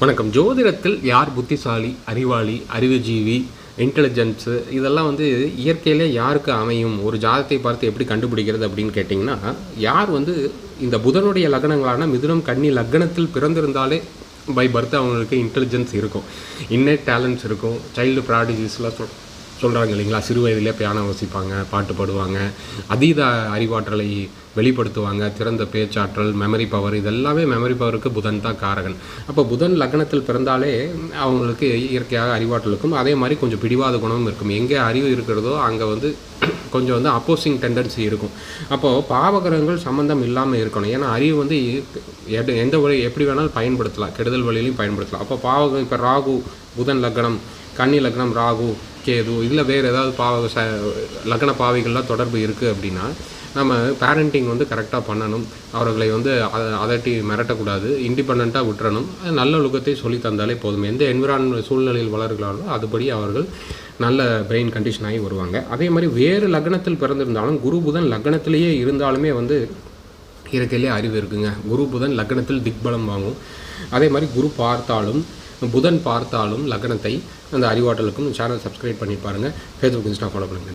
வணக்கம். ஜோதிடத்தில் யார் புத்திசாலி, அறிவாளி, அறிவுஜீவி, இன்டெலிஜென்ஸு இதெல்லாம் இயற்கையிலே யாருக்கு அமையும்? ஒரு ஜாதகத்தை பார்த்து எப்படி கண்டுபிடிக்கிறது அப்படின்னு கேட்டிங்கன்னா, யார் இந்த புதனுடைய லக்னங்களான மிதுனம், கன்னி லக்னத்தில் பிறந்திருந்தாலே பை பர்த் அவங்களுக்கு இன்டெலிஜென்ஸ் இருக்கும், இன்னேட் டேலண்ட்ஸ் இருக்கும். சைல்டு ப்ராடிஜிஸ்லாம் சொல்கிறாங்க இல்லைங்களா, சிறு வயதிலே பியானோ வாசிப்பாங்க, பாட்டு பாடுவாங்க, அதீத அறிவாற்றலை வெளிப்படுத்துவாங்க, திறந்த பேச்சாற்றல், மெமரி பவர், இதெல்லாமே மெமரி பவருக்கு புதன் தான் காரகன். அப்போ புதன் லக்னத்தில் பிறந்தாலே அவங்களுக்கு இயற்கையாக அறிவாற்றலுக்கும் அதே மாதிரி கொஞ்சம் பிடிவாத குணமும் இருக்கும். எங்கே அறிவு இருக்கிறதோ அங்கே கொஞ்சம் அப்போசிங் டெண்டன்சி இருக்கும். அப்போது பாவகிரகங்கள் சம்மந்தம் இல்லாமல் இருக்கணும். ஏன்னா அறிவு எந்த வழி எப்படி வேணாலும் பயன்படுத்தலாம், கெடுதல் வழியிலையும் பயன்படுத்தலாம். அப்போ பாவகம் இப்போ ராகு, புதன் லக்னம், கன்னி லக்னம், ராகு, கேது, இதில் வேறு ஏதாவது லக்ன பாவிகள்லாம் தொடர்பு இருக்குது அப்படின்னா நம்ம பேரண்டிங் கரெக்டாக பண்ணணும். அவர்களை அதட்டி மிரட்டக்கூடாது, இண்டிபெண்ட்டாக விட்டுறணும். நல்ல ஒழுக்கத்தை சொல்லி தந்தாலே போதும். எந்த சூழ்நிலையில் வளர்கிறார்களோ அதுபடி அவர்கள் நல்ல பிரெயின் கண்டிஷன் ஆகி வருவாங்க. அதே மாதிரி வேறு லக்னத்தில் பிறந்திருந்தாலும் குரு புதன் லக்னத்திலேயே இருந்தாலுமே இயற்கையிலே அறிவு இருக்குங்க. குரு புதன் லக்னத்தில் திக்பலம் வாங்கும். அதே மாதிரி குரு பார்த்தாலும் புதன் பார்த்தாலும் லக்னத்தை அந்த அறிவாற்றலுக்கும் சேனல் சப்ஸ்கிரைப் பண்ணி பாருங்கள். ஃபேஸ்புக், இன்ஸ்டா ஃபாலோ பண்ணுங்கள்.